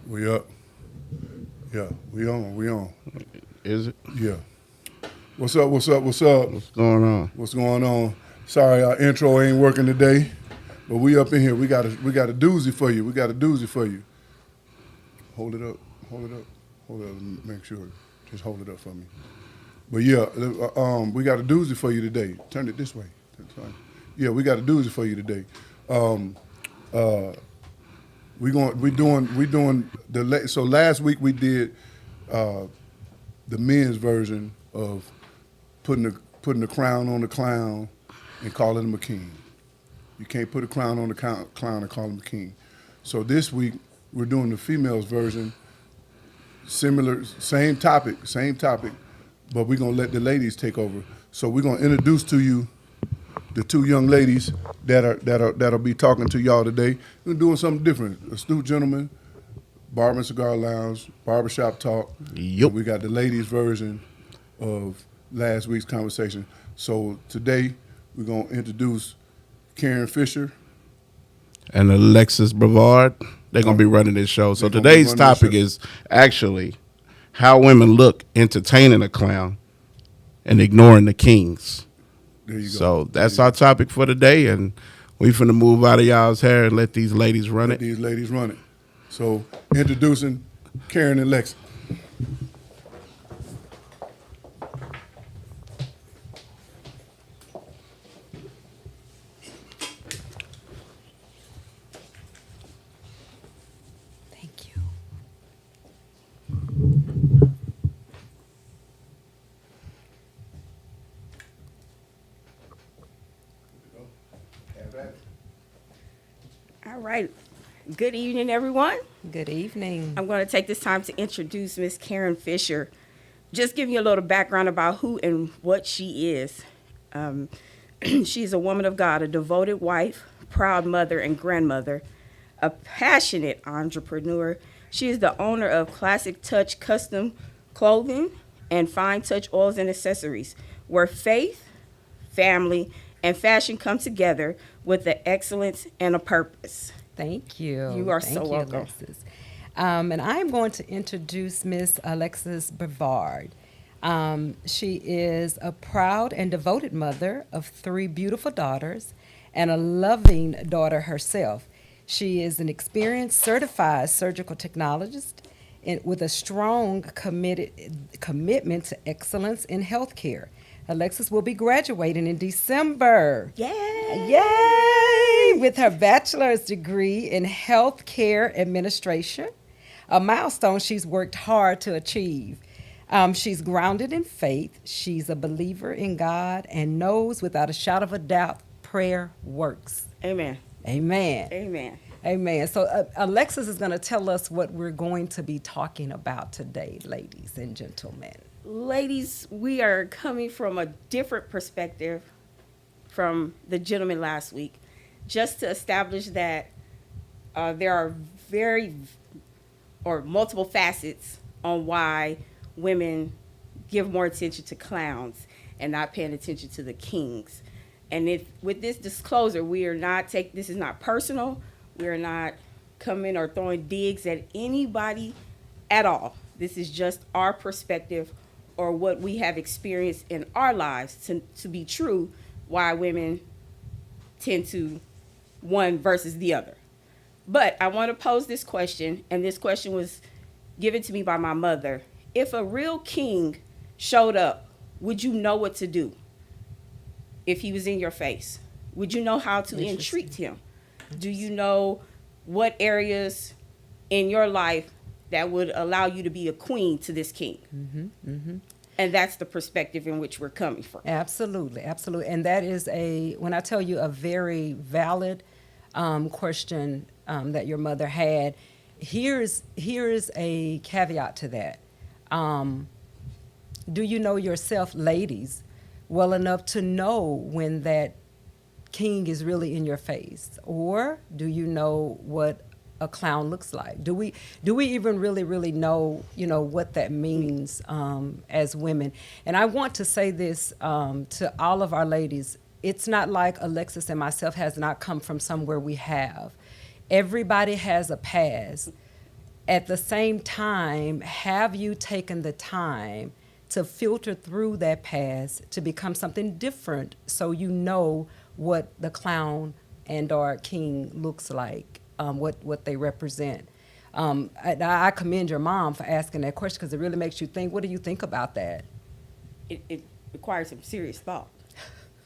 We up. Yeah, we on. We on. Is it? Yeah. What's up? What's up? What's up? What's going on? What's going on? Sorry, our intro ain't working today, but we up in here. We got a doozy for you. We got a doozy for you. Hold it up. Hold it up. Hold it up. Make sure. Just hold it up for me. But yeah, we got a doozy for you today. Turn it this way. Yeah, we got a doozy for you today. So last week we did the men's version of putting the crown on the clown and calling him a king. You can't put a crown on the clown and call him a king. So this week we're doing the females version. Similar, same topic, but we're gonna let the ladies take over. So we're gonna introduce to you the two young ladies that'll be talking to y'all today. We're doing something different. Astute Gentlemen, Barber and Cigar Lounge, Barbershop Talk. Yep. We got the ladies version of last week's conversation. So today we're gonna introduce Karen Fisher and Alexis Brevard. They're going to be running this show. So today's topic is actually how women look entertaining a clown and ignoring the kings. There you go. So that's our topic for today, and we finna move out of y'all's hair and let these ladies run it. These ladies run it. So introducing Karen and Lex. All right. Good evening, everyone. Good evening. I'm going to take this time to introduce Miss Karen Fisher. Just give you a little background about who and what she is. She's a woman of God, a devoted wife, proud mother and grandmother, a passionate entrepreneur. She is the owner of Classic Touch Custom Clothing and Fine Touch Oils and Accessories, where faith, family, and fashion come together with the excellence and a purpose. Thank you. You are Thank so you, welcome. Alexis. And I'm going to introduce Miss Alexis Brevard. She is a proud and devoted mother of 3 beautiful daughters and a loving daughter herself. She is an experienced certified surgical technologist with a strong commitment to excellence in healthcare. Alexis will be graduating in December. Yay! Yay! With her bachelor's degree in healthcare administration, a milestone she's worked hard to achieve. She's grounded in faith. She's a believer in God and knows without a shadow of a doubt prayer works. Amen. Amen. Amen. Amen. So Alexis is going to tell us what we're going to be talking about today, ladies and gentlemen. Ladies, we are coming from a different perspective from the gentleman last week, just to establish that there are multiple facets on why women give more attention to clowns and not paying attention to the kings. And with this disclosure, this is not personal. We are not coming or throwing digs at anybody at all. This is just our perspective or what we have experienced in our lives to be true, why women tend to one versus the other. But I want to pose this question, and this question was given to me by my mother. If a real king showed up, would you know what to do if he was in your face? Would you know how to entreat him? Do you know what areas in your life that would allow you to be a queen to this king? Mm-hmm, mm-hmm. And that's the perspective in which we're coming from. Absolutely, absolutely. And that is when I tell you, a very valid question that your mother had. Here's a caveat to that. Do you know yourself, ladies, well enough to know when that king is really in your face? Or do you know what a clown looks like? Do we even really know, what that means as women? And I want to say this to all of our ladies. It's not like Alexis and myself has not come from somewhere we have. Everybody has a past. at the same time, have you taken the time to filter through that past to become something different so you know what the clown and or king looks like, what they represent? I commend your mom for asking that question because it really makes you think. What do you think about that? It requires some serious thought.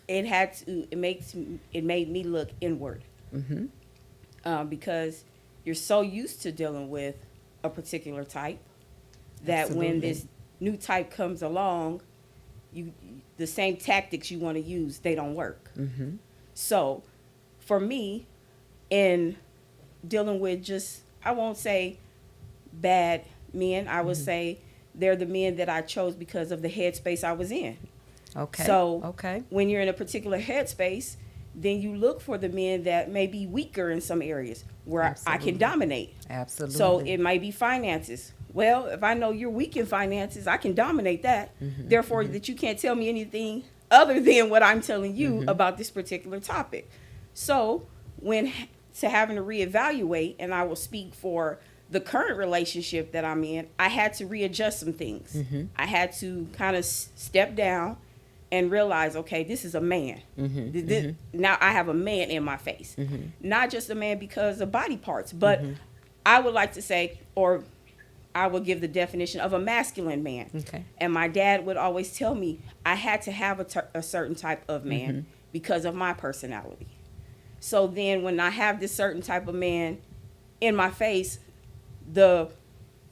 It made me look inward. Because you're so used to dealing with a particular type that when this new type comes along, the same tactics you want to use, they don't work. So for me, in dealing with just, I won't say bad men, I would say they're the men that I chose because of the headspace I was in. Okay. So when you're in a particular headspace, then you look for the men that may be weaker in some areas where I can dominate. Absolutely. So it might be finances. Well, if I know you're weak in finances, I can dominate that. Therefore, that you can't tell me anything other than what I'm telling you about this particular topic. So when having to reevaluate, and I will speak for the current relationship that I'm in, I had to readjust some things. I had to kind of step down and realize, okay, this is a man. Now I have a man in my face. Not just a man because of body parts, but I would like to say, or I would give the definition of a masculine man. And my dad would always tell me I had to have a certain type of man because of my personality. So then when I have this certain type of man in my face, the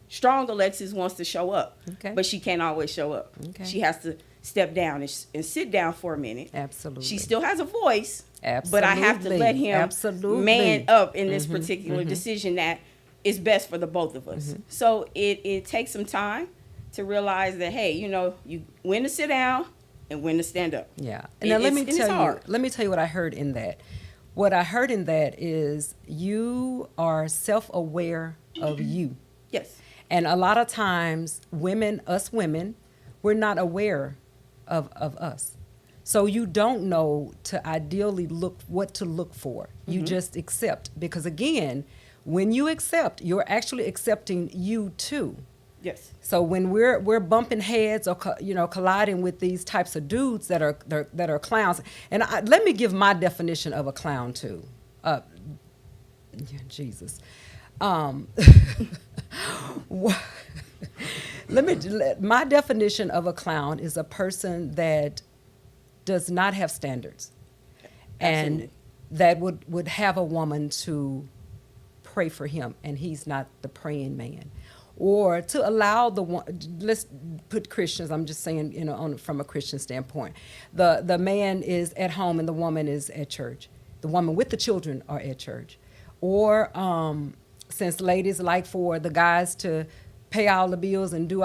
strong Alexis wants to show up, but she can't always show up. She has to step down and sit down for a minute. Absolutely. She still has a voice, Absolutely. but I have to let him Absolutely. man up in this particular decision that is best for the both of us. So it takes some time to realize that, hey, you when to sit down and when to stand up. Yeah. And now let me tell you what I heard in that. What I heard in that is you are self-aware of you. Yes. And a lot of times us women, we're not aware of us. So you don't know to ideally what to look for. You just accept. Because again, when you accept, you're actually accepting you too. Yes. So when we're bumping heads or colliding with these types of dudes that are clowns, and let me give my definition of a clown too. Jesus. My definition of a clown is a person that does not have standards. Absolutely. And that would have a woman to pray for him, and he's not the praying man. Or to allow let's put Christians, I'm just saying, from a Christian standpoint. The man is at home and the woman is at church. The woman with the children are at church. Or since ladies like for the guys to pay all the bills and do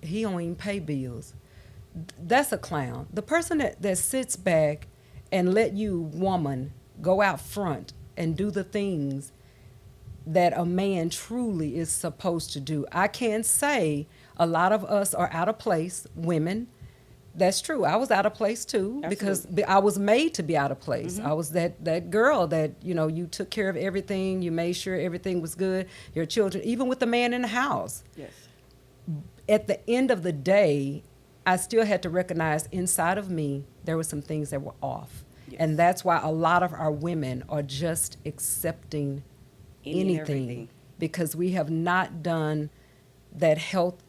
he don't even pay bills. That's a clown. The person that sits back and let you, woman, go out front and do the things that a man truly is supposed to do. I can say a lot of us are out of place, women. That's true. I was out of place too. Absolutely. Because I was made to be out of place. I was that girl that, you took care of everything. You made sure everything was good. Your children, even with the man in the house. Yes. At the end of the day, I still had to recognize inside of me there were some things that were off. Yes. And that's why a lot of our women are just accepting anything because we have not done that health,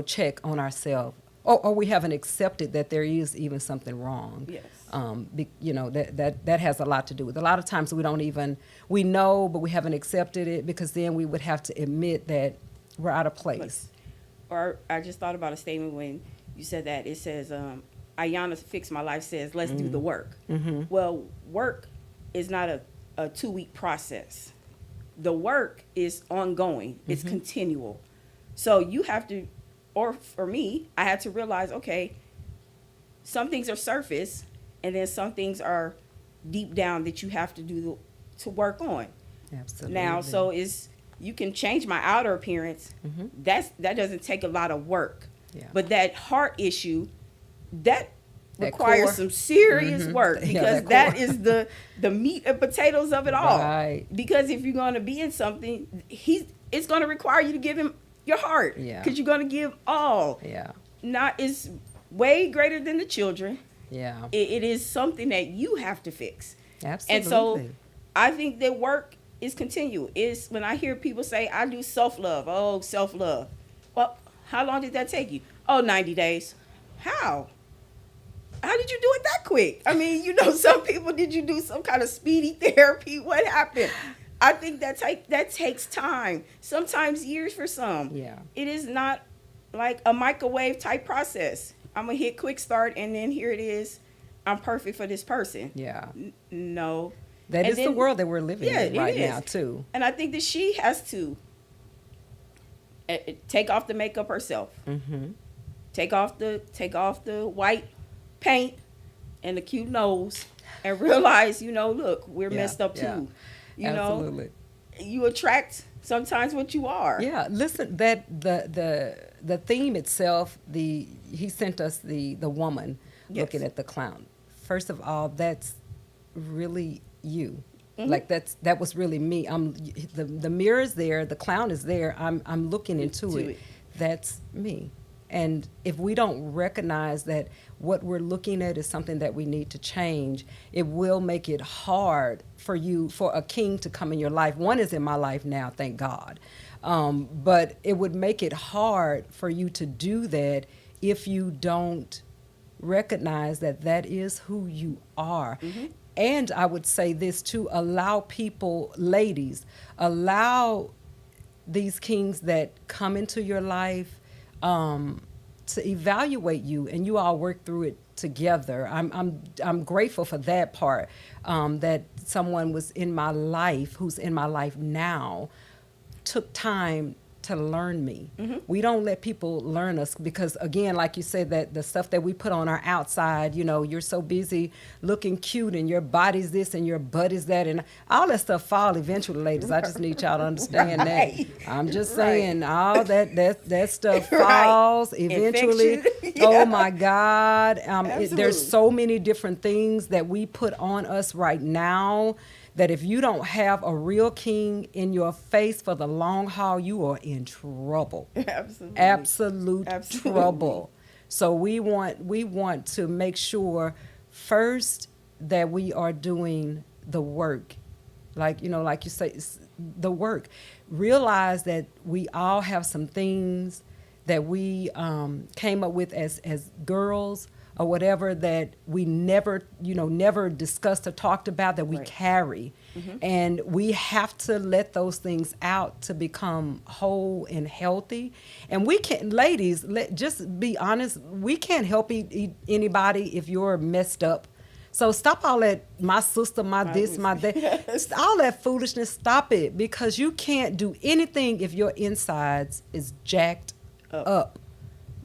check on ourselves. Or we haven't accepted that there is even something wrong. Yes. That has a lot to do with. A lot of times we know, but we haven't accepted it because then we would have to admit that we're out of place. Or I just thought about a statement when you said that. It says, Ayanna Fix My Life says, let's do the work. Well, work is not a 2-week process. The work is ongoing. It's continual. So you have to, or for me, I had to realize, okay, some things are surface, and then some things are deep down that you have to do to work on. Absolutely. Now, so you can change my outer appearance. That doesn't take a lot of work. Yeah. But that heart issue, that core. requires some serious work because that that is the meat and potatoes of it all. Right. Because if you're going to be in something, it's going to require you to give him your heart. Yeah. Because you're going to give all. Yeah. It's way greater than the children. Yeah. It is something that you have to fix. Absolutely. And so I think that work is continual. Is when I hear people say, I do self-love. Oh, self-love. Well, how long did that take you? Oh, 90 days. How did you do it that quick? I mean, some people, did you do some kind of speedy therapy? What happened? I think that takes time. Sometimes years for some. Yeah. It is not like a microwave type process. I'm going to hit quick start and then here it is. I'm perfect for this person. Yeah. No. That And is then- the world that we're living Yeah, in it right is. now, too. And I think that she has to take off the makeup herself. Mm-hmm. Take off the white paint and the cute nose and realize, look, we're Yeah, messed up yeah. too. Absolutely. You attract sometimes what you are. Yeah, listen, that the theme itself, he sent us the woman Yes. looking at the clown. First of all, that's really you. Mhm. Like that was really me. The mirror is there, the clown is there. I'm looking into it. That's me. And if we don't recognize that what we're looking at is something that we need to change, it will make it hard for a king to come in your life. One is in my life now, thank God. But it would make it hard for you to do that if you don't recognize that is who you are. Mm-hmm. And I would say this too, allow people, ladies, allow these kings that come into your life to evaluate you, and you all work through it together. I'm grateful for that part, that someone was in my life, who's in my life now, took time to learn me. Mm-hmm. We don't let people learn us because, again, like you said, that the stuff that we put on our outside, you're so busy looking cute and your body's this and your butt is that, and all that stuff fall eventually, ladies. I just need y'all to understand that. I'm just saying, all that stuff falls eventually. Yeah. Oh my God. There's so many different things that we put on us right now that if you don't have a real king in your face for the long haul, you are in trouble. Absolutely. Absolute trouble. So we want to make sure first that we are doing the work. Like you say, the work. Realize that we all have some things that we came up with as girls or whatever that we never discussed or talked about that we carry. Mm-hmm. And we have to let those things out to become whole and healthy. And we can't, ladies, just be honest, we can't help anybody if you're messed up. So stop all that, my sister, my this, my that, yes. All that foolishness, stop it, because you can't do anything if your insides is jacked up.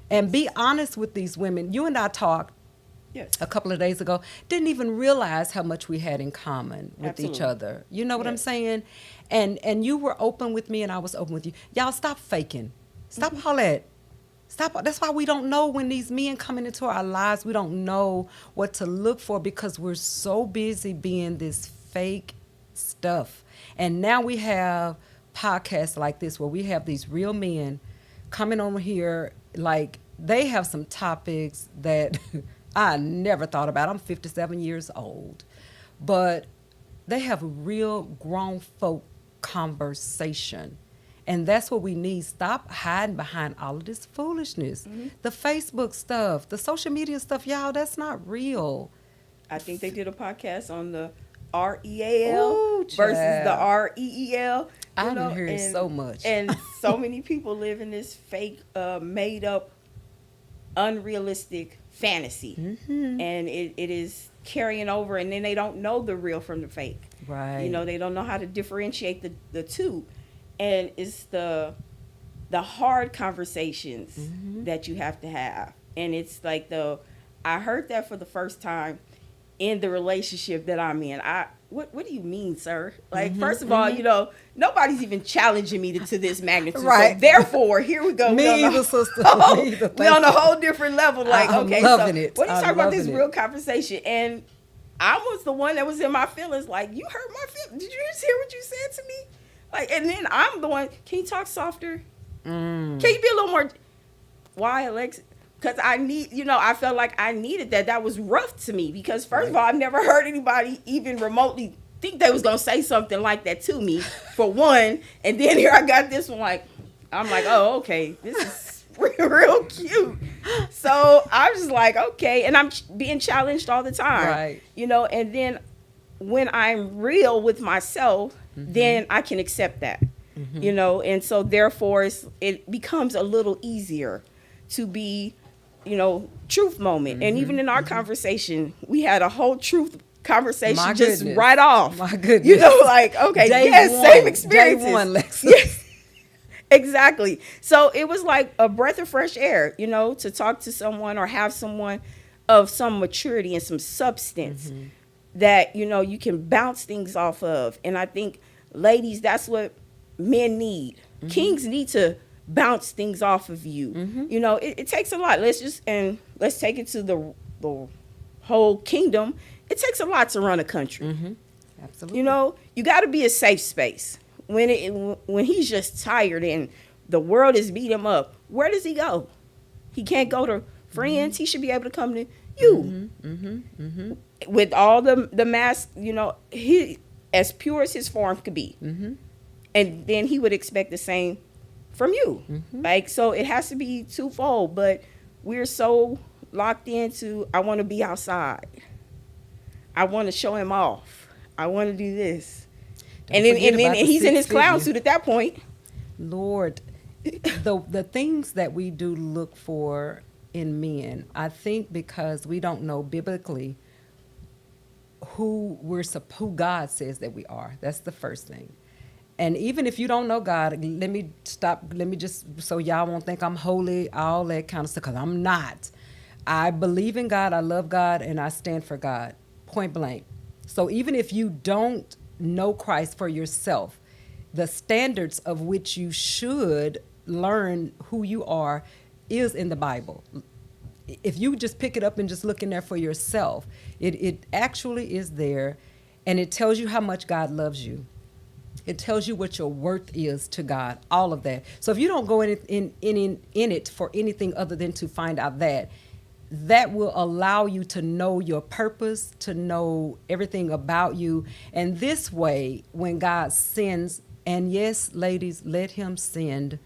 And be honest with these women. You and I talked a couple of days ago, didn't even realize how much we had in common with each other. You know what I'm saying? And you were open with me and I was open with you. Y'all stop faking. Stop all that. Stop. That's why we don't know when these men coming into our lives, we don't know what to look for because we're so busy being this fake stuff. And now we have podcasts like this where we have these real men coming over here, like they have some topics that I never thought about. I'm 57 years old. But they have real grown folk conversation. And that's what we need. Stop hiding behind all of this foolishness. Mm-hmm. The Facebook stuff, the social media stuff, y'all, that's not real. I think they did a podcast on the REAL versus the REEL. I've heard so much. And so many people live in this fake, made up, unrealistic fantasy. Mm-hmm. And it is carrying over, and then they don't know the real from the fake. Right. They don't know how to differentiate the two. And it's the hard conversations that you have to have. And it's like I heard that for the first time in the relationship that I'm in. What do you mean, sir? Like, first of all, nobody's even challenging me to this magnitude. Right. So therefore, here we go. Me either, sister. We're on a whole different level. Like, I'm okay, loving so it. what are you talking about this it. real conversation? And I was the one that was in my feelings. Like, you hurt my feelings. Did you just hear what you said to me? Like, and then I'm the one, can you talk softer? Can you be a little more, why, Alexa? Because I need, I felt like I needed that. That was rough to me because, first of all, I've never heard anybody even remotely think they was going to say something like that to me, for one. And then here I got this one, I'm like, oh, okay, this is real cute. So I was like, okay. And I'm being challenged all the time. Right. And then when I'm real with myself, then I can accept that. And so therefore it becomes a little easier to be, truth moment. And even in our conversation, we had a whole truth conversation right off. My goodness. Okay, Day yes, one. same experiences. Day one, Lexus. Yes, exactly. So it was like a breath of fresh air, to talk to someone or have someone of some maturity and some substance that, you can bounce things off of. And I think, ladies, that's what men need. Kings need to bounce things off of you. It takes a lot. Let's take it to the whole kingdom. It takes a lot to run a country. Absolutely. You got to be a safe space. When he's just tired and the world is beating him up, where does he go? He can't go to friends. He should be able to come to you. With all the mask, he as pure as his form could be. And then he would expect the same from you. So it has to be twofold, but we're so locked into, I want to be outside. I want to show him off. I want to do this. And then he's in his clown suit at that point. Lord, the things that we do look for in men, I think because we don't know biblically who God says that we are. That's the first thing. And even if you don't know God, let me just, so y'all won't think I'm holy, all that kind of stuff, because I'm not. I believe in God, I love God, and I stand for God, point blank. So even if you don't know Christ for yourself, the standards of which you should learn who you are is in the Bible. If you just pick it up and just look in there for yourself, it actually is there, and it tells you how much God loves you. It tells you what your worth is to God, all of that. So if you don't go in it for anything other than to find out that will allow you to know your purpose, to know everything about you. And this way, when God sends, and yes, ladies, let him send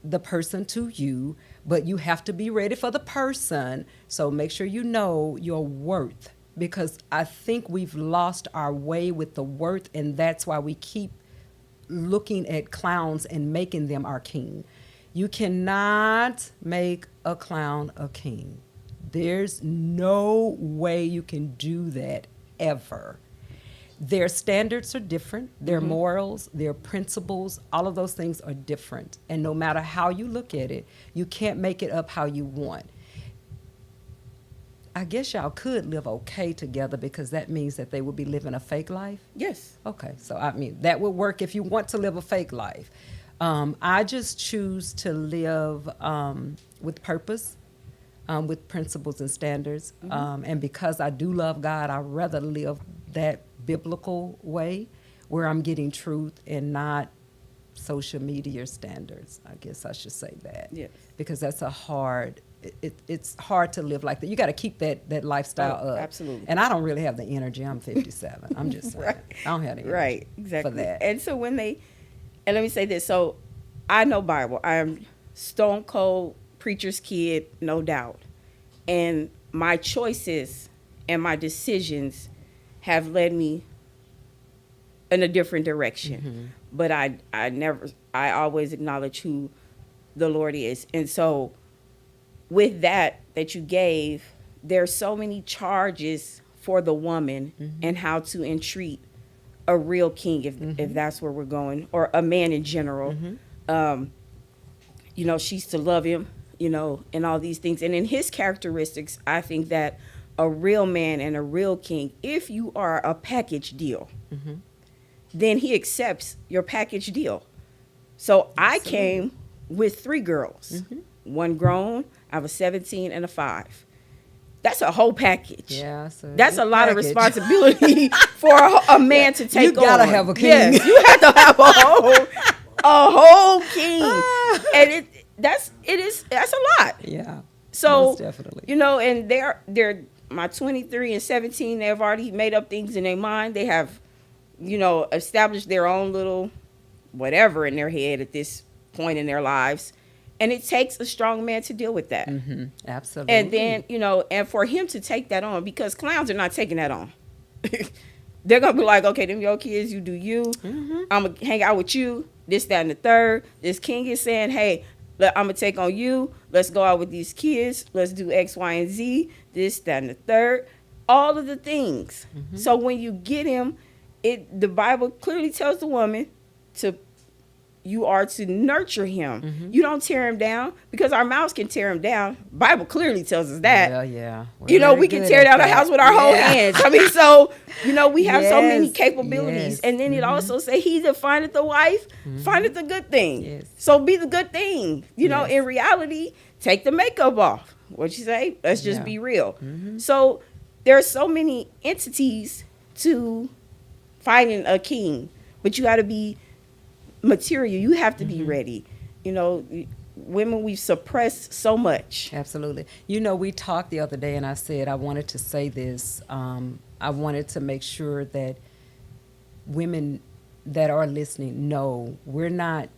the person to you, but you have to be ready for the person. So make sure you know your worth, because I think we've lost our way with the worth, and that's why we keep looking at clowns and making them our king. You cannot make a clown a king. There's no way you can do that ever. Their standards are different. Their morals, their principles, all of those things are different. And no matter how you look at it, you can't make it up how you want. I guess y'all could live okay together, because that means that they would be living a fake life. Yes. Okay, so I mean, that would work if you want to live a fake life. I just choose to live with purpose, with principles and standards. And because I do love God, I'd rather live that biblical way where I'm getting truth and not social media standards. I guess I should say that. Yes. Because that's it's hard to live like that. You got to keep that lifestyle up. Absolutely. And I don't really have the energy. I'm 57. I'm just saying. Right. I don't have the energy Right, exactly. for that. And so and let me say this, so I know Bible. I'm stone cold preacher's kid, no doubt. And my choices and my decisions have led me in a different direction. But I always acknowledge who the Lord is. And so with that you gave, there's so many charges for the woman and how to entreat a real king, if that's where we're going, or a man in general. She's to love him, and all these things. And in his characteristics, I think that a real man and a real king, if you are a package deal, then he accepts your package deal. So I came with 3 girls, one grown, I have a 17 and a 5. That's a whole package. Yeah, That's a lot of responsibility for a man to take on. You gotta have a king. Yes, you have to have a whole king, and that's a lot. Yeah. So most definitely. you know, and they're my 23 and 17. They've already made up things in their mind. They have, you know, established their own little whatever in their head at this point in their lives. And it takes a strong man to deal with that. Mm-hmm. Absolutely. And then, you know, and for him to take that on, because clowns are not taking that on. They're going to be like, okay, them your kids, you do you. Mm-hmm. I'm going to hang out with you, this, that, and the third. This king is saying, hey, I'm going to take on you. Let's go out with these kids. Let's do X, Y, and Z, this, that, and the third. All of the things. Mm-hmm. So when you get him, the Bible clearly tells the woman you are to nurture him. Mm-hmm. You don't tear him down, because our mouths can tear him down. Bible clearly tells us that. Yeah. You know, we can tear down a house with our whole hands. I mean, so, you know, we have so many Yes, capabilities. yes. And then it also say, he that findeth a wife, findeth a good thing. Yes. So be the good thing. You know, Yes. in reality, take the makeup off. What you say? Let's just Yeah. be real. So there are so many entities to finding a king, but you got to be material. You have to be ready. You know, women, we've suppressed so much. Absolutely. You know, we talked the other day, and I said I wanted to say this. I wanted to make sure that women that are listening know we're not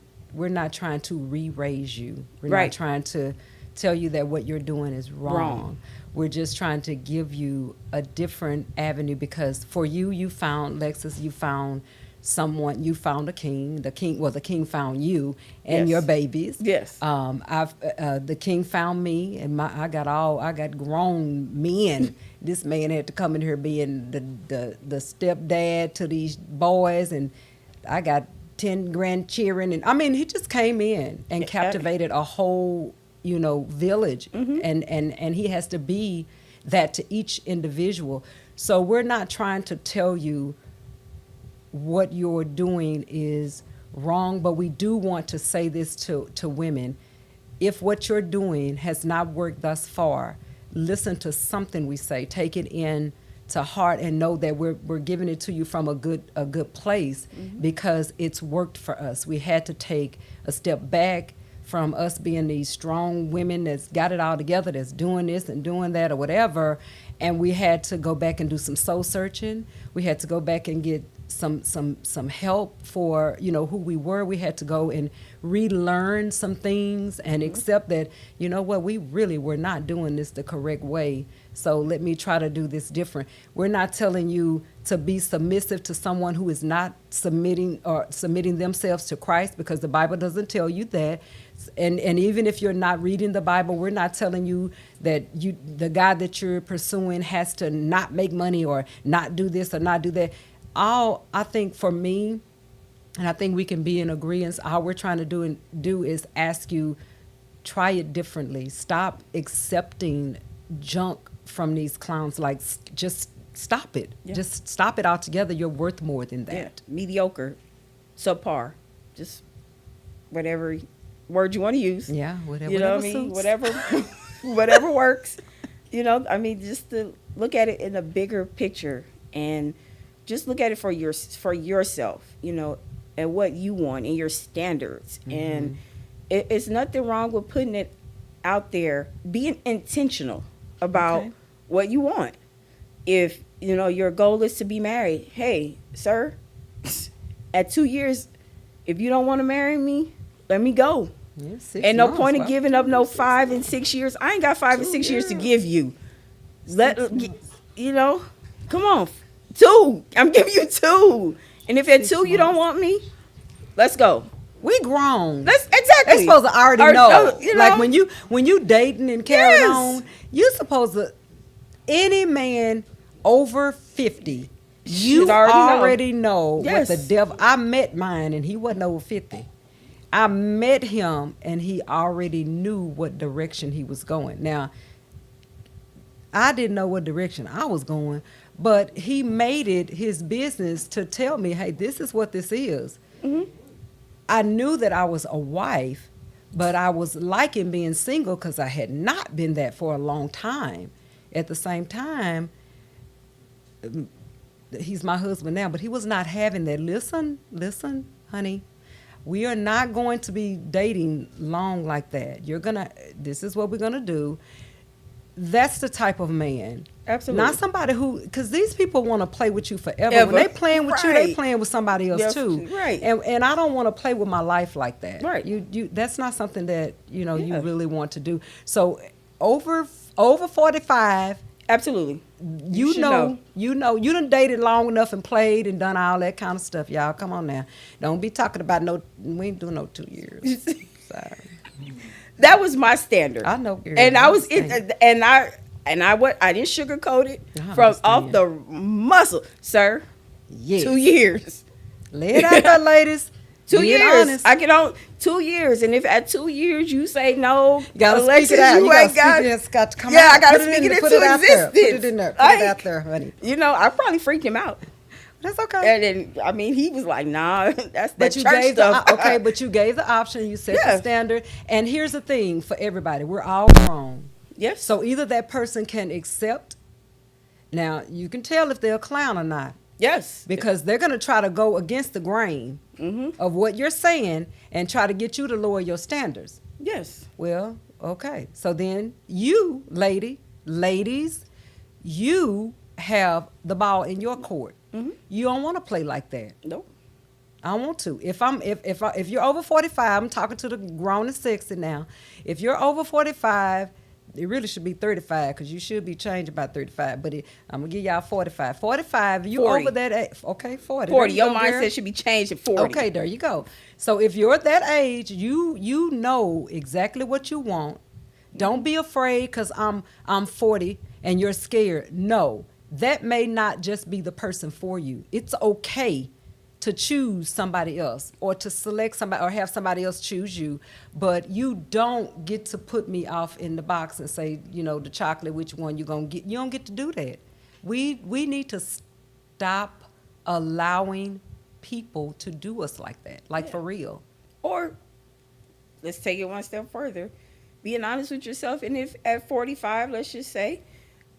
trying to re-raise you. We're Right. not trying to tell you that what you're doing is wrong. Wrong. We're just trying to give you a different avenue, because for you found Lexus, you found someone, you found a king. The king found you and Yes. your babies. Yes. The king found me, and I got grown men. This man had to come in here being the stepdad to these boys, and I got 10 grandchildren, and I mean, he just came in and captivated a whole, you know, village, and he has to be that to each individual. So we're not trying to tell you what you're doing is wrong, but we do want to say this to women. If what you're doing has not worked thus far, listen to something we say, take it in to heart, and know that we're giving it to you from a good place, because it's worked for us. We had to take a step back from us being these strong women that's got it all together, that's doing this and doing that or whatever, and we had to go back and do some soul searching. We had to go back and get some help for, you know, who we were. We had to go and relearn some things and accept that, you know what, we really were not doing this the correct way. So let me try to do this different. We're not telling you to be submissive to someone who is not submitting themselves to Christ, because the Bible doesn't tell you that. And even if you're not reading the Bible, we're not telling you that the guy that you're pursuing has to not make money or not do this or not do that. I think for me, and I think we can be in agreement, all we're trying to do is ask you, try it differently. Stop accepting junk from these clowns. Like, just stop it. Yeah. Just stop it altogether. You're worth more than that. Yeah. Mediocre, subpar, just whatever word you want to use. Yeah, whatever. You know what I mean? Whatever works. You know, I mean, just to look at it in a bigger picture, and just look at it for yourself, you know, and what you want and your standards. And it's nothing wrong with putting it out there, being intentional about what you want. If, you know, your goal is to be married, hey, sir, at 2 years, if you don't want to marry me, let me go. Yeah, And no point in giving up no 5 and 6 years. I ain't got 5 and 6 years to give you. You know, come on. 2. I'm giving you 2. And if at 2 you don't want me, let's go. We grown. Exactly. They're supposed to already know. You know. Like when you dating and carrying Yes. on, you supposed to, any man over 50, you Should already know. already know what Yes. the devil. I met mine and he wasn't over 50. I met him and he already knew what direction he was going. Now, I didn't know what direction I was going, but he made it his business to tell me, hey, this is what this is. I knew that I was a wife, but I was liking being single because I had not been that for a long time. at the same time, he's my husband now, but he was not having that. Listen, honey, we are not going to be dating long like that. This is what we're gonna do. That's the type of man. Absolutely. Not somebody who, because these people want to play with you forever. Ever. When they playing with you, they Right. playing with somebody else Yes, too. right. And I don't want to play with my life like that. Right. You that's not something that you Yeah. really want to do. So over 45, Absolutely. you should know you done dated long enough and played and done all that kind of stuff. Y'all, come on now. Don't be talking about we ain't doing no 2 years. Sorry. That was my standard. I know, girl. And I was understand. I didn't sugarcoat it I from off understand. the muscle, sir. Yes. 2 years. Lay it out there, ladies. 2 Being years. honest. I can only 2 years, and if at 2 years you say no, You gotta Alexis, speak it out. you You gotta ain't speak got. it. It's got to come Yeah, out. I gotta Put speak it put into out there. Put it existence. in there. Put it out Like, there, honey. You know, I probably freaked him out, That's okay. and then I mean, he was like, "Nah, that's that But you church gave stuff." but you gave the option. You set the Yeah. standard. And here's the thing for everybody: we're all grown. Yes. So either that person can accept. Now you can tell if they're a clown or not, yes, because they're going to try to go against the grain of what you're saying and try to get you to lower your standards. yes, Well, okay. So then you, ladies, you have the ball in your court. You don't want to play like that. nope. I want to. If you're over 45, I'm talking to the grown and sexy now. If you're over 45, it really should be 35 because you should be changed about 35. But I'm gonna give y'all 45. 45. You 40. over that age? Okay, 40. 40. There Your you go, girl. mindset should be changed at 40. Okay, there you go. So if you're at that age, you know exactly what you want. Don't be afraid because I'm 40 and you're scared. No, that may not just be the person for you. It's okay to choose somebody else or to select somebody or have somebody else choose you, but you don't get to put me off in the box and say, the chocolate, which one you're gonna get. You don't get to do that. We need to stop allowing people to do us like that, for real. Or let's take it one step further. Being honest with yourself, and if at 45, let's just say,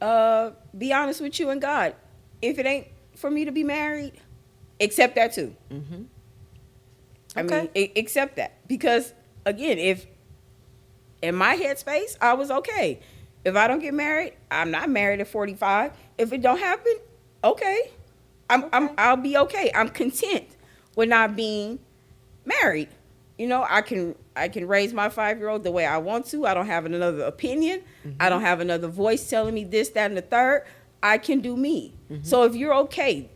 be honest with you and God. If it ain't for me to be married, accept that too. Mm-hmm. I Okay. mean, accept that. Because, again, if in my headspace, I was okay. If I don't get married, I'm not married at 45. If it don't happen, okay. I'll be okay. I'm content with not being married. I can raise my 5-year-old the way I want to. I don't have another opinion. I don't have another voice telling me this, that, and the third. I can do me. So if you're okay,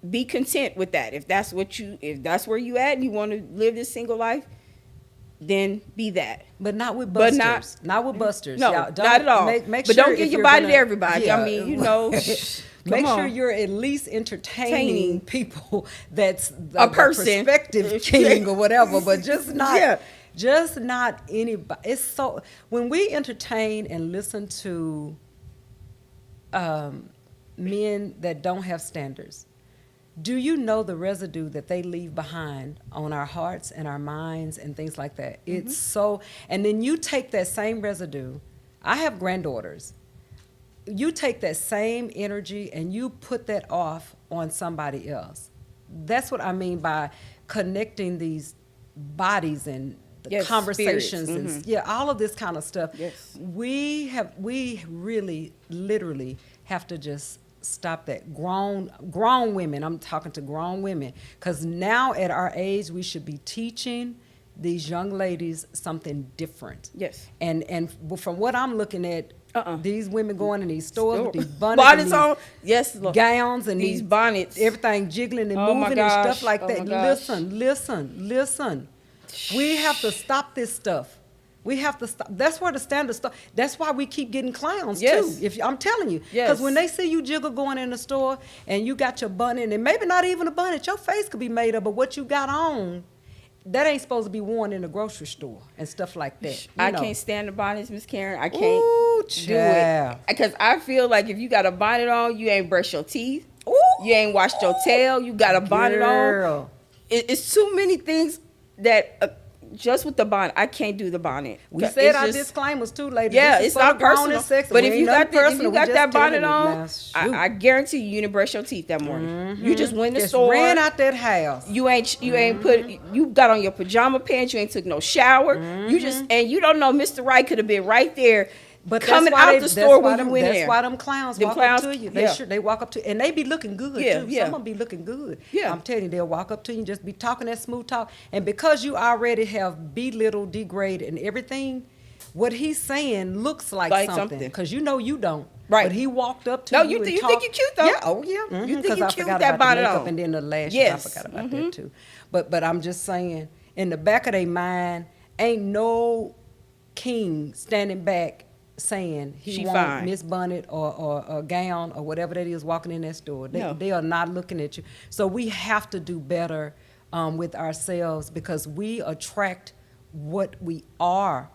be content with that. If that's where you at and you want to live this single life, then be that. But not with But busters. Not with busters. No, Y'all, not at all. Make But sure don't if give your you're body gonna- to everybody. Yeah. I mean, Make come sure on. you're at least entertaining Entertaining people that's a person. prospective king or whatever, but just not Yeah. just not anybody. It's so when we entertain and listen to men that don't have standards, do you know the residue that they leave behind on our hearts and our minds and things like that? It's so, and then you take that same residue. I have granddaughters. You take that same energy and you put that off on somebody else. That's what I mean by connecting these bodies and the Yes, conversations spirits. and all of this kind of stuff. Yes. We really literally have to just stop that. Grown women, I'm talking to grown women, because now at our age we should be teaching these young ladies something different. Yes. And from what I'm looking at, these women going in these stores with these Bonnets bonnets, and on. Yes, these Lord. gowns and These bonnets. everything jiggling and Oh, my moving and gosh. stuff like Oh, that. my gosh. Listen. We have to stop this stuff. We have to stop. That's where the standards start. That's why we keep getting clowns Yes. too. I'm telling you, Yes. because when they see you jiggle going in the store and you got your bonnet, and maybe not even a bonnet, your face could be made up, but what you got on, that ain't supposed to be worn in the grocery store and stuff like that. I can't stand the bonnets, Miss Karen. I can't Ooh, do it. child. Because I feel like if you got a bonnet on, you ain't brushed your teeth. Ooh. You ain't washed your tail. You got a bonnet on. Girl. It's too many things that just with the bonnet, I can't do the bonnet. We It's said our just- disclaimers too, ladies. Yeah, This is it's for not the grown personal. and sexy. But We if ain't you got nothing if personal, you we got just that bonnet telling it on, now. Shoot. I guarantee you didn't brush your teeth that morning. You just went in the Just store. ran out that house. You ain't put. You got on your pajama pants. You ain't took no shower. You just and you don't know Mr. Right could have been right there. But coming that's why out they, the store when you went that's there. why them clowns Them walk clowns- up to you. yeah. They walk up to, and they be looking good Yeah, too. yeah. Some of them be looking good. Yeah. I'm telling you, they'll walk up to you and just be talking that smooth talk. And because you already have belittled, degraded, and everything, what he's saying looks like something. Because you know you don't. Right. But he walked up to No, you you and think talked. you cute though. Yeah. Oh yeah. You think Because you I cute forgot with that about the bonnet makeup on. and then the lashes. Yes. I forgot about that too. But I'm just saying, in the back of their mind, ain't no king standing back saying he She want fine. Miss Bonnet or a gown or whatever that is walking in that store. No. They are not looking at you. So we have to do better with ourselves because we attract what we are.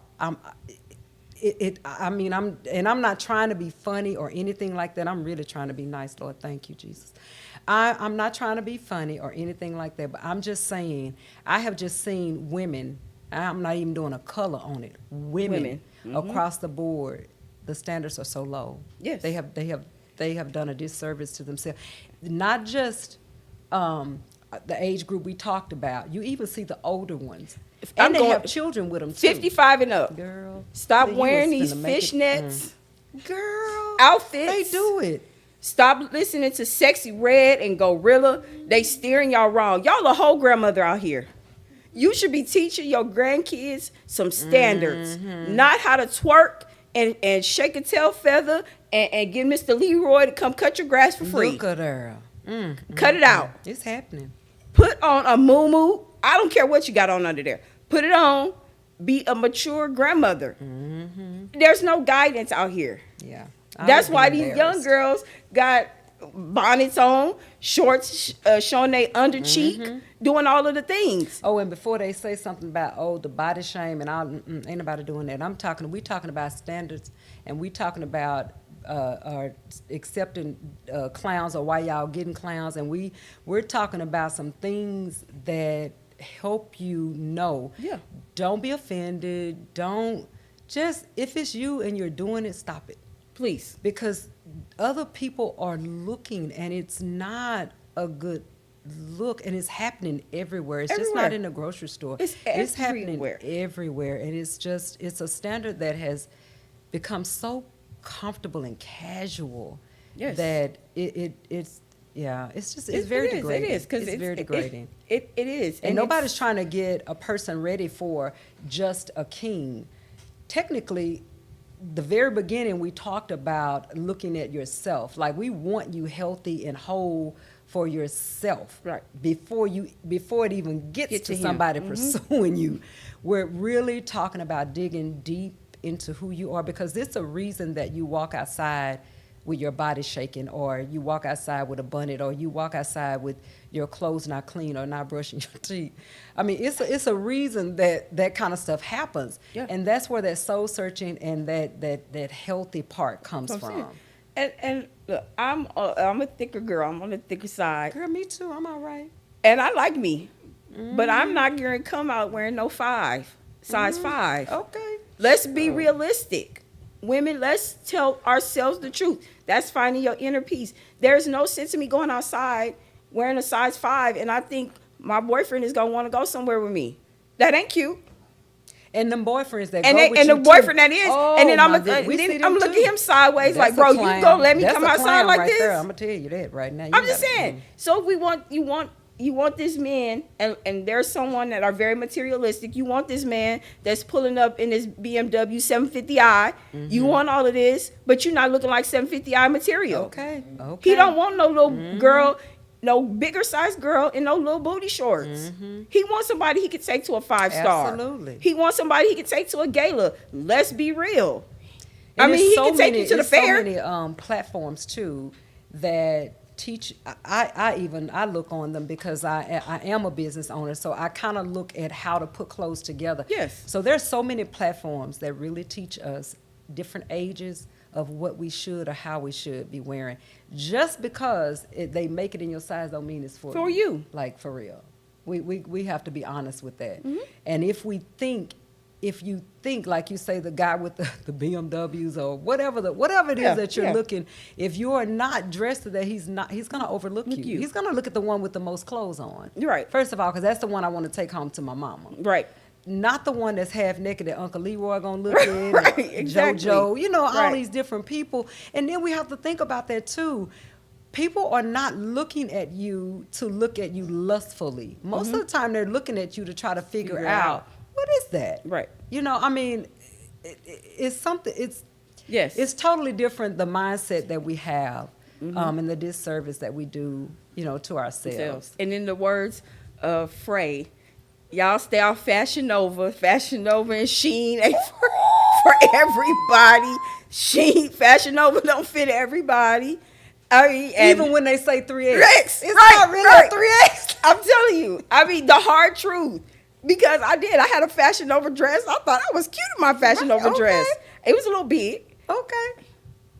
I'm not trying to be funny or anything like that. I'm really trying to be nice, Lord. Thank you, Jesus. I'm not trying to be funny or anything like that, but I'm just saying, I have just seen women, I'm not even doing a color on it, women. Across the board, the standards are so low. Yes. They have done a disservice to themselves. Not just the age group we talked about. You even see the older ones. I'm And they going- have children with them too. 55 and up. Girl. Stop see, you wearing was these finna make it- fishnets Girl. outfits. They do it. Stop listening to Sexy Red and Gorilla. They steering y'all wrong. Y'all a whole grandmother out here. You should be teaching your grandkids some standards, not how to twerk and shake a tail feather and get Mr. Leroy to come cut your grass for free. Look at her. Cut it out. It's happening. Put on a muumuu. I don't care what you got on under there. Put it on. Be a mature grandmother. There's no guidance out here. Yeah. That's I would why be these young embarrassed. girls got bonnets on, shorts showing their under cheek, doing all of the things. Oh, and before they say something about the body shame and all, ain't nobody doing that. We talking about standards, and we talking about accepting clowns or why y'all getting clowns, and we're talking about some things that help you know. Yeah. Don't be offended. Don't just if it's you and you're doing it, stop it. Please. Because other people are looking and it's not a good look and it's happening everywhere. It's just not Everywhere. in the grocery store. It's happening everywhere. everywhere. And it's a standard that has become so comfortable and casual Yes. that it's very degrading. It is because it's very degrading. It is. And it's- nobody's trying to get a person ready for just a king. Technically, the very beginning we talked about looking at yourself. Like we want you healthy and whole for yourself. Right. Before it even gets Get to to him. somebody pursuing you. We're really talking about digging deep into who you are because it's a reason that you walk outside with your body shaking, or you walk outside with a bonnet, or you walk outside with your clothes not clean or not brushing your teeth. I mean, it's a reason that kind of stuff happens, Yeah. and that's where that soul searching and that healthy part comes I'm saying. from. And look, I'm a thicker girl. I'm on the thicker side, Girl, me too. I'm all right. and I like me, but I'm not going to come out wearing no size 5. Okay. Let's be realistic. Women, let's tell ourselves the truth. That's finding your inner peace. There's no sense in me going outside wearing a size 5, and I think my boyfriend is going to want to go somewhere with me. That ain't cute. And them boyfriends that And go they, with and you the boyfriend too. that is, Oh, and then I'm my gonna goodness. We see them look at too. him sideways, That's like, a bro, you clown. gonna let me That's come a outside clown like right this? There. I'm gonna tell you that right now. I'm just saying. So if you want this man, and there's someone that are very materialistic. You want this man that's pulling up in his BMW 750i. You want all of this, but you're not looking like 750i material. Okay. He don't want no little girl, no bigger size girl in no little booty shorts. He wants somebody he could take to a 5-star. Absolutely. He wants somebody he could take to a gala. Let's be real. And I mean, there's he so can take many, you to the there's fair. so many platforms too that teach. I look on them because I am a business owner, so I kind of look at how to put clothes together. Yes. So there's so many platforms that really teach us different ages of what we should or how we should be wearing. Just because they make it in your size don't mean it's for For you. Like for real. We have to be honest with that. And if you think, like you say, the guy with the BMWs or whatever it is that you're looking, if you are not dressed to that, he's gonna overlook you. He's gonna look at the one with the most clothes on. Right. First of all, because that's the one I want to take home to my mama. Right. Not the one that's half naked that Uncle Leroy gonna look at, Right, exactly. JoJo, all Right. these different people. And then we have to think about that too. People are not looking at you to look at you lustfully. Most of the time, they're looking at you to try to figure out what is that. Right. I mean, it's something. Yes. It's totally different. The mindset that we have, and the disservice that we do, to ourselves. And in the words of Fre, y'all stay off Fashion Nova. Fashion Nova and Sheen ain't for everybody. Fashion Nova don't fit everybody. I mean, Even when they say 3X, it's not really a 3X. I'm telling you. I mean, the hard truth. Because I had a Fashion Nova dress. I thought I was cute in my Fashion Nova dress. It was a little big. Okay.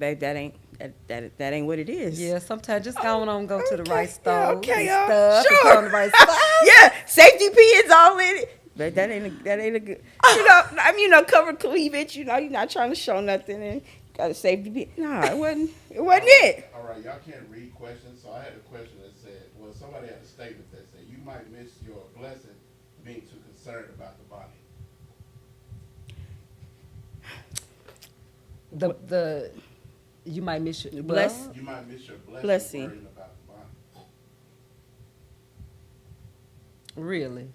Babe, that ain't what it is. Yeah, sometimes just go to the right store. Okay, and stuff, sure. and put on the right stuff. Yeah, safety pins all in it. But that ain't a good. I mean, cover cleavage. You're not trying to show nothing, and got a safety pin. No, it wasn't. It wasn't it. All right, y'all can't read questions, so I had a question that said, well, somebody had a statement that said, you might miss your blessing being too concerned about the body. You might miss your You might miss your blessing worrying about the body. Really?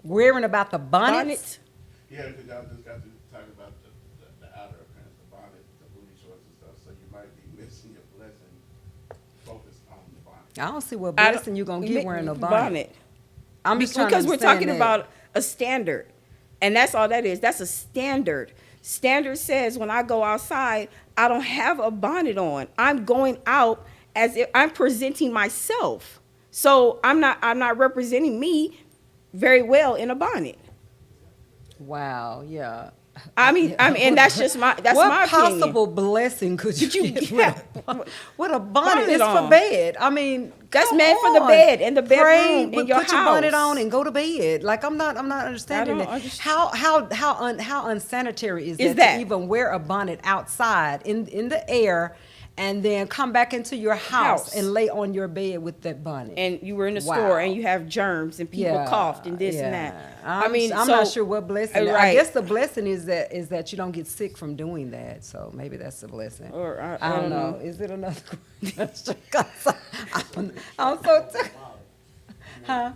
Worrying about the bonnet? Yeah, because y'all just got to talk about the outer appearance, the bonnet, the booty shorts and stuff, so you might be missing your blessing focused on the bonnet. I don't see what blessing you're going to get wearing a bonnet. I'm just trying because to we're talking that. about a standard, and that's all that is. That's a standard. Standard says when I go outside, I don't have a bonnet on. I'm going out as if I'm presenting myself. So I'm not representing me very well in a bonnet. Wow, yeah. I mean, and that's just my opinion. What possible blessing could you get with a bonnet? It's on. for bed. I mean, that's meant for the bed and the bedroom in your put your house. bonnet on and go to bed. Like I'm not understanding that. How unsanitary is that to even wear a bonnet outside in the air and then come back into your house and lay on your bed with that bonnet? And you were in the store and you have germs and people coughed and this and that. I'm not sure what blessing. Right. I guess the blessing is that you don't get sick from doing that. So maybe that's the blessing. Or I don't know. Is it another question? I'm so tired. Huh?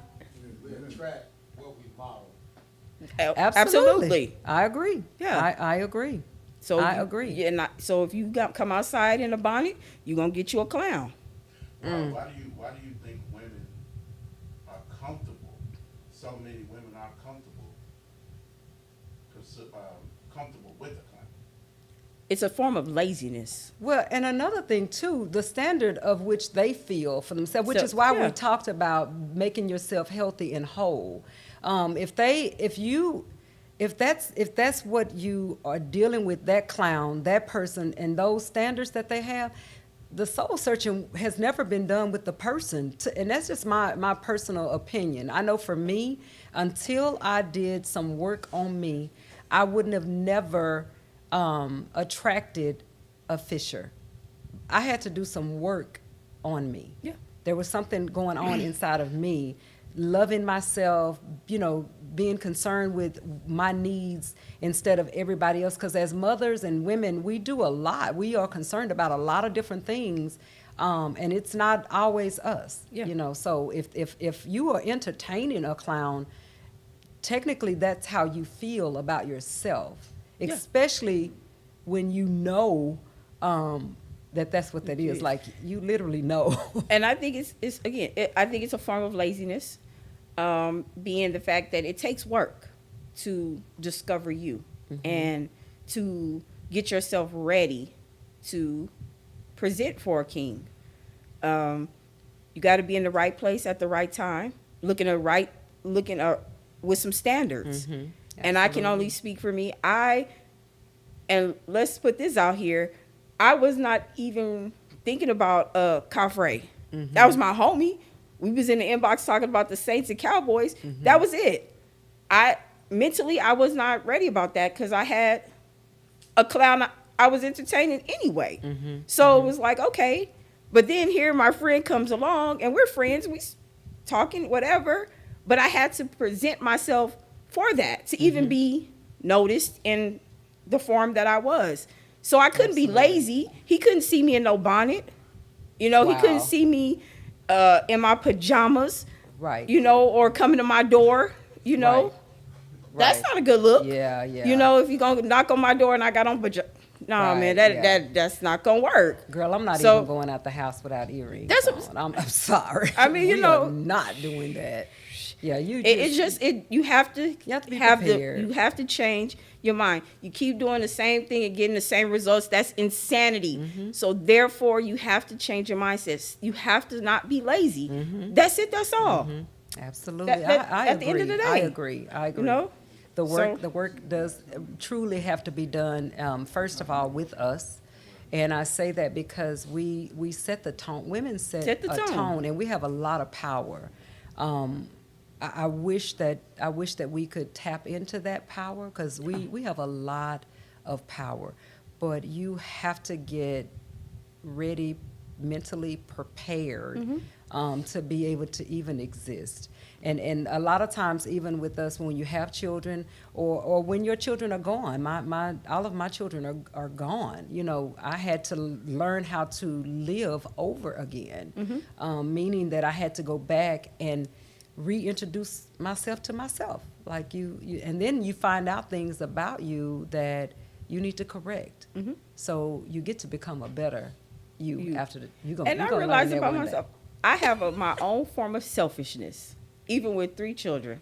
Absolutely. I agree. Yeah. I agree. So I agree. Yeah, so if you come outside in a bonnet, you're gonna get you a clown. Why do you think women are comfortable? So many women are comfortable with the clown. It's a form of laziness. Well, and another thing too, the standard of which they feel for themselves, which is why we talked about making yourself healthy and whole. If that's what you are dealing with, that clown, that person, and those standards that they have, the soul searching has never been done with the person. And that's just my personal opinion. I know for me, until I did some work on me, I wouldn't have never attracted a fisher. I had to do some work on me. Yeah. There was something going on inside of me, loving myself, being concerned with my needs instead of everybody else. Because as mothers and women, we do a lot. We are concerned about a lot of different things, and it's not always us. Yeah. So if you are entertaining a clown, technically that's how you feel about yourself, especially when you know that's what that is. Like you literally know. And I think I think it's a form of laziness. Being the fact that it takes work to discover you and to get yourself ready to present for a king. You got to be in the right place at the right time, looking with some standards. And I can only speak for me. And let's put this out here. I was not even thinking about Fre. That was my homie. We was in the inbox talking about the Saints and Cowboys. That was it. Mentally, I was not ready about that because I had a clown I was entertaining anyway. So it was like, okay. But then here my friend comes along and we're friends. We talking, whatever. But I had to present myself for that to even be noticed in the form that I was. So I couldn't be lazy. He couldn't see me in no bonnet. You know, he couldn't see me in my pajamas. Right. You know, or coming to my door, you know. Right. That's not a good look. Yeah, yeah. You know, if you're going to knock on my door and I got on pajamas. No, Right, man, that's not going to work. Girl, I'm not So- even going out the house without earrings. That's on. I'm sorry. I mean, you We know- are not doing that. Yeah, you. You have to be prepared. you have to change your mind. You keep doing the same thing and getting the same results. That's insanity. So therefore, you have to change your mindset. You have to not be lazy. That's it. That's all. Absolutely. That- I at agree. the end of the day. I agree. You know? The So- work does truly have to be done, first of all, with us. And I say that because we set the tone. Women set the a tone. tone, and we have a lot of power. I wish that we could tap into that power because we have a lot of power, but you have to get ready, mentally prepared to be able to even exist. And a lot of times, even with us, when you have children or when your children are gone, all of my children are gone. You know, I had to learn how to live over again, meaning that I had to go back and reintroduce myself to myself. Like you, and then you find out things about you that you need to correct. So you get to become a better you after you're gonna. And I gonna realized learn that about one day. myself, I have my own form of selfishness, even with 3 children.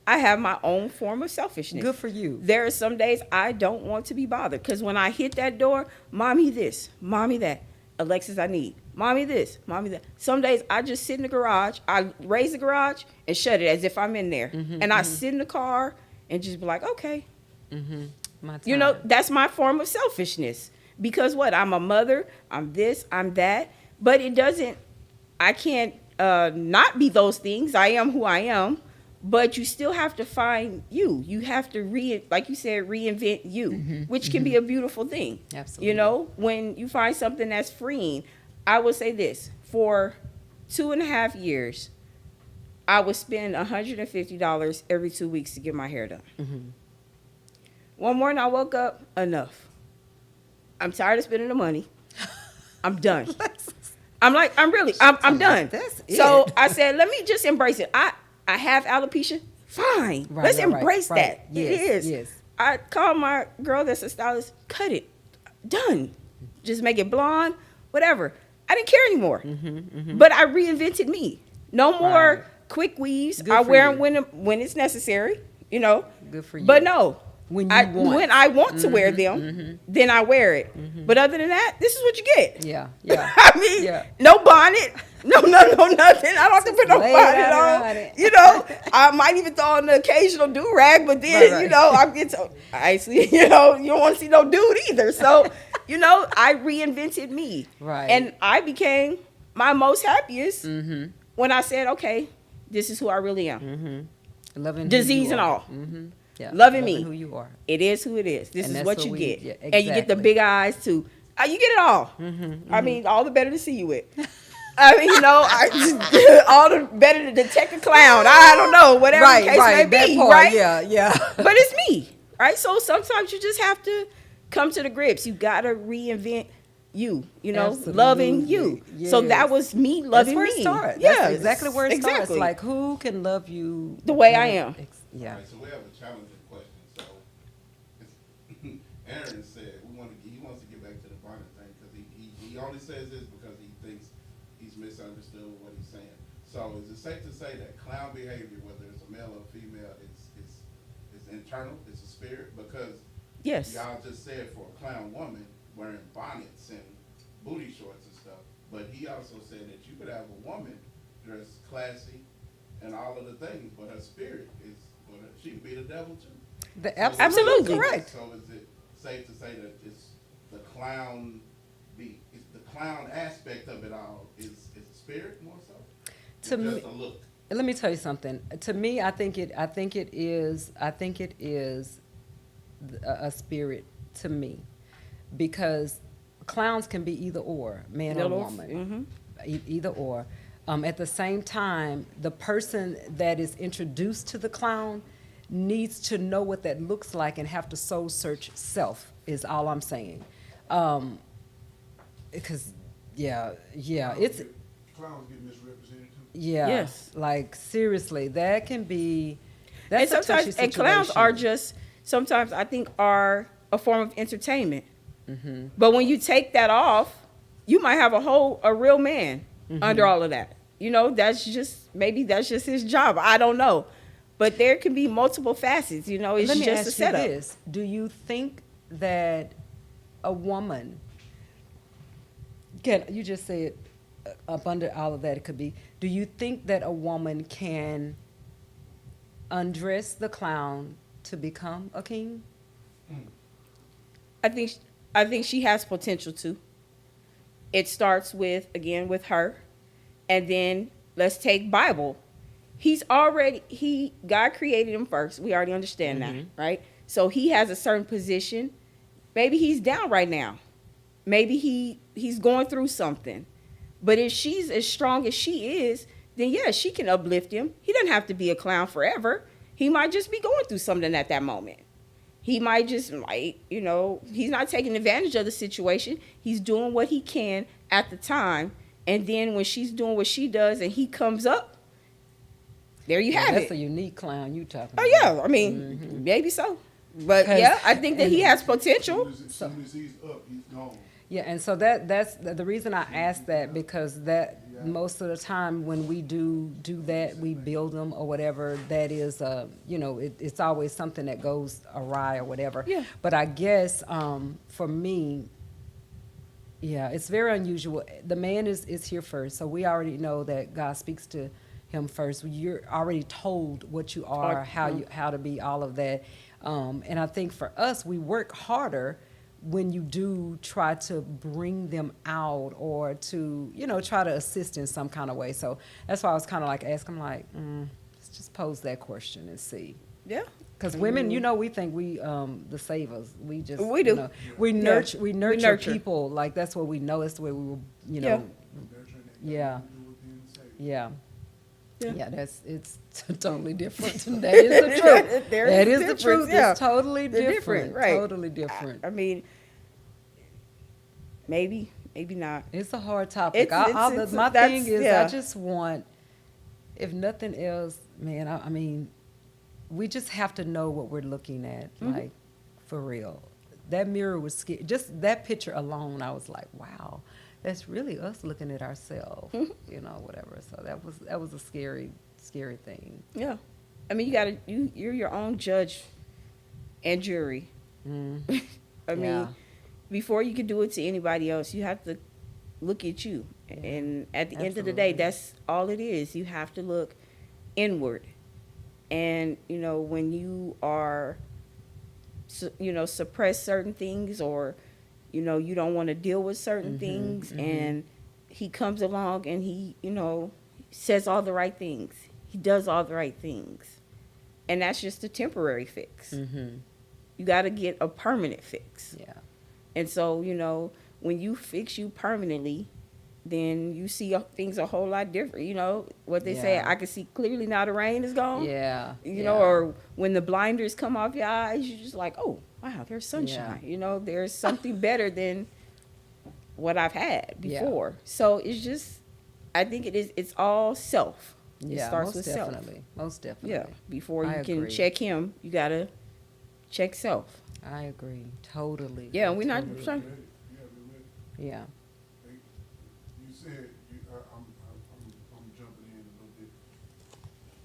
I have my own form of selfishness. Good for you. There are some days I don't want to be bothered because when I hit that door, mommy this, mommy that, Alexis, I need, mommy this, mommy that. Some days I just sit in the garage, I raise the garage and shut it as if I'm in there. And I sit in the car and just be like, okay. My You know, time. that's my form of selfishness. Because what? I'm a mother, I'm this, I'm that. But it doesn't, I can't not be those things. I am who I am. But you still have to find you. You have to, like you said, reinvent you, which can be a beautiful thing. Absolutely. You know, when you find something that's freeing. I will say this. For 2.5 years, I would spend $150 every 2 weeks to get my hair done. One morning I woke up, enough. I'm tired of spending the money. I'm done. I'm done. That's So it. I said, let me just embrace it. I have alopecia. Fine. Right, Let's right, embrace right. that. Yes, it is. yes. I called my girl that's a stylist. Cut it. Done. Just make it blonde. Whatever. I didn't care anymore. But I reinvented me. No more Right. quick weaves. Good I for wear you. them when it's necessary. You know. Good for you. But no. When you want. When I want to wear them, then I wear it. But other than that, this is what you get. Yeah. I mean, Yeah. no bonnet, no, nothing. I don't have to put no lay it bonnet out on. around it. You know, I might even throw on the occasional do rag, but then Right. you know, I get to actually, you know, you don't want to see no dude either. So, you know, I reinvented me, Right. and I became my most happiest when I said, okay, this is who I really am. Loving who Disease you and are. all. Yeah. Loving me. who you are. It is who it is. This And is that's what what you we- get. yeah, And you get the exactly. big eyes too. You get it all. I mean, all the better to see you with. I mean, you know, all the better to detect a clown. I don't know, whatever the case may that be, part, right? Yeah. But it's me, right? So sometimes you just have to come to the grips. You got to reinvent you, know, loving you. Absolutely. So Yes. that was me loving That's where me. it starts. Yeah, That's exactly where it starts. exactly. Like, who can love you The way I am. Yeah. All right, so we have a challenging question. So, Aaron said he wants to get back to the bonnet thing because he only says this because he thinks he's misunderstood what he's saying. So, is it safe to say that clown behavior, whether it's a male or female, it's internal, it's a spirit? Because Yes. y'all just said for a clown woman wearing bonnets and booty shorts and stuff, but he also said that you could have a woman dressed classy and all of the things, but her spirit is, she can be the devil too. Absolutely. Correct. So is it safe to say that it's the clown, the clown aspect of it all is spirit more so? To me, let me tell you something. To me, I think it is a spirit to me, because clowns can be either or, man or woman, either or. At the same time, the person that is introduced to the clown needs to know what that looks like and have to soul search self, is all I'm saying. Because it's Clowns get misrepresented too. Yes. like seriously, that can be. That's And a touchy sometimes, and clowns situation. are just, sometimes I think are a form of entertainment. But when you take that off, you might have a real man under all of that. You know, maybe that's just his job. I don't know. But there can be multiple facets, you know, it's Let me just a ask you setup. this: do you think that a woman can? You just said up under all of that, it could be. Do you think that a woman can undress the clown to become a king? I think she has potential to. It starts with her, and then let's take Bible. God created him first. We already understand that, right? So he has a certain position. Maybe he's down right now. Maybe he's going through something. But if she's as strong as she is, then yeah, she can uplift him. He doesn't have to be a clown forever. He might just be going through something at that moment. He might just, you know, he's not taking advantage of the situation. He's doing what he can at the time. And then when she's doing what she does and he comes up, there you have That's it. a unique clown you talking Oh, about. yeah. I mean, maybe so. But, 'Cause- yeah, I think that he has potential. As soon as he's up, he's gone. Yeah, and so that's the reason I asked that, because that most of the time when we do that, we build them or whatever, that is, you know, it's always something that goes awry or whatever. Yeah. But I guess for me, yeah, it's very unusual. The man is here first, so we already know that God speaks to him first. You're already told what you are, how to be, all of that. And I think for us, we work harder when you do try to bring them out or to, you know, try to assist in some kind of way. So that's why I was kind of like asking, like, let's just pose that question and see. Yeah. Because women, you know, we think we the savers. We just We do. You know, we Yeah. nurture We nurture. people. Like that's what we know. That's the way we were. You know. Nurturing that Yeah. do with being saved. Yeah. Yeah. Yeah, it's totally different. That is the truth. There That is is the difference, truth. yeah. It's totally They're different. right? Totally different. I mean, maybe not. It's a hard topic. It's- My that's- thing is, yeah. I just want, if nothing else, man. I mean, we just have to know what we're looking at, like for real. That mirror was scary. Just that picture alone, I was like, wow, that's really us looking at ourselves. You know, whatever. So that was a scary thing. Yeah. I mean, you're your own judge and jury. I mean, Yeah. before you can do it to anybody else, you have to look at you. And at the end of the day, Absolutely. that's all it is. You have to look inward. And, you know, when you are, you know, suppress certain things, or, you know, you don't want to deal with certain things, and he comes along and he, you know, says all the right things. He does all the right things. And that's just a temporary fix. You got to get a permanent fix. Yeah. And so, you know, when you fix you permanently, then you see things a whole lot different. You know, what they say, Yeah. I can see clearly now the rain is gone. Yeah. You know, or when the blinders come off your eyes, you're just like, oh, wow, there's sunshine. You know, there's something better than what I've had Yeah. before. So it's just, I think it's all self. It Yeah, starts most with definitely. self. Most definitely. Yeah. Before you I can agree. check him, you got to check self. I agree. Totally. Yeah, we're not Totally. trying. Ready? Yeah, we're ready. Yeah. You said, I'm jumping in a little bit,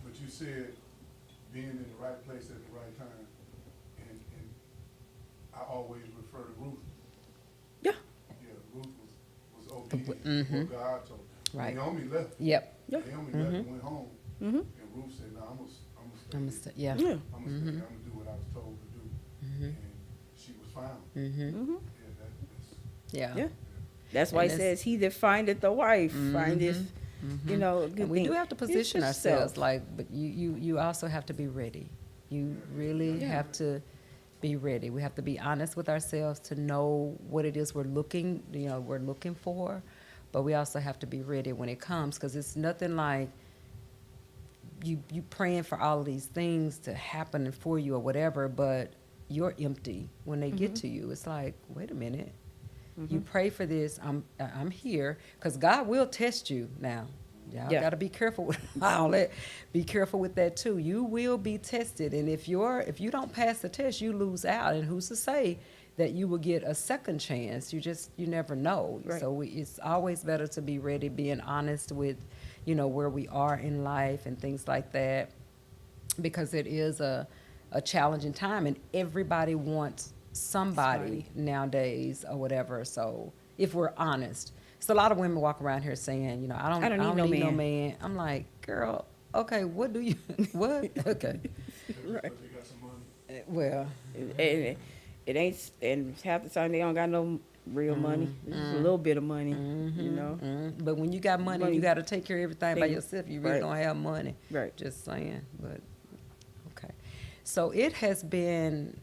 but you said being in the right place at the right time, and I always refer to Ruth. Yeah. Yeah, Ruth was obedient to what God told her. Right. Naomi left. Yep. Yeah. Naomi left and went home, Mm-hmm. and Ruth said, "No, I'm gonna stay. Yeah. Yeah. I'm gonna stay. I'm gonna do what I was told to do." And she was found. Mm-hmm. Yeah, that's Yeah. Yeah. That's why And it that's- says, he that findeth the wife findeth you know, a good And we thing. do have to It's position yourself. ourselves, like, but you also have to be ready. You really have to be ready. We have to be honest with ourselves to know what it is we're looking for, but we also have to be ready when it comes, because it's nothing like you praying for all of these things to happen for you or whatever, but you're empty when they get to you. It's like, wait a minute. You pray for this. I'm here, because God will test you now. Y'all Yeah. got to be careful with all that. Be careful with that too. You will be tested, and if you don't pass the test, you lose out. And who's to say that you will get a second chance? You never know. Right. So it's always better to be ready, being honest with, where we are in life and things like that, because it is a challenging time, and everybody wants somebody nowadays or whatever. So if we're honest, so a lot of women walk around here saying, I don't need no man. I'm like, girl, okay, what do you what? Okay. Right. Well, And it ain't, and half the time they don't got no real money. It's just a little bit of money, you know. but when you got money, you got to take care of everything by yourself. You really Right. don't have money. Right. Just saying. But okay. So it has been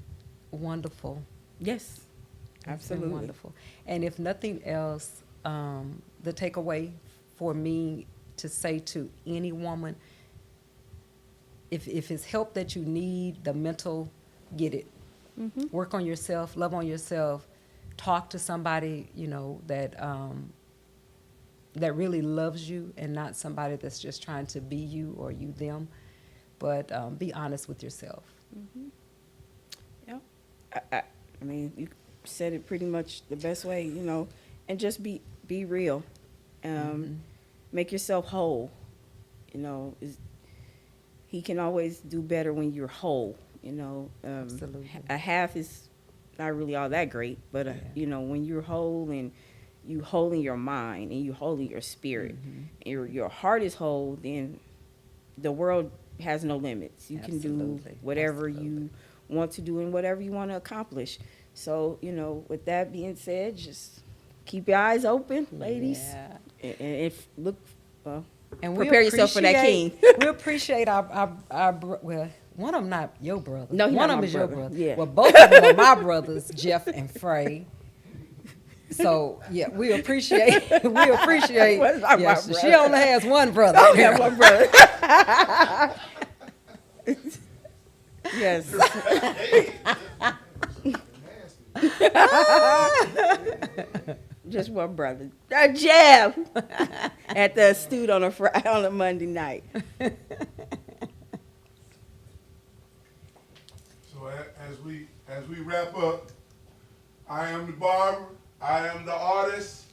wonderful. Yes, It's been absolutely. wonderful. And if nothing else, the takeaway for me to say to any woman, if it's help that you need, the mental, get it. Work on yourself, love on yourself, talk to somebody, that really loves you, and not somebody that's just trying to be you or you them. But be honest with yourself. Yeah. I mean, you said it pretty much the best way, and just be real. Make yourself whole. He can always do better when you're whole. Absolutely. A half is not really all that great, but when you're whole, and you whole in your mind, and you whole in your spirit, and your heart is whole, then the world has no limits. You can do Absolutely. whatever Absolutely. you want to do and whatever you want to accomplish. So, with that being said, just keep your eyes open, ladies. Yeah. And if look, And we prepare yourself for that king. We appreciate our well, one of them not your brother. No, he's one not of my them is your brother. brother. Yeah. Well, both of them are my brothers, Jeff and Fre. So yeah, we appreciate. What is my yeah, brother? she only has one brother. I have one brother. Yes. Just one brother. Jeff at the Astute on a Monday night. So as we wrap up, I am the barber. I am the artist.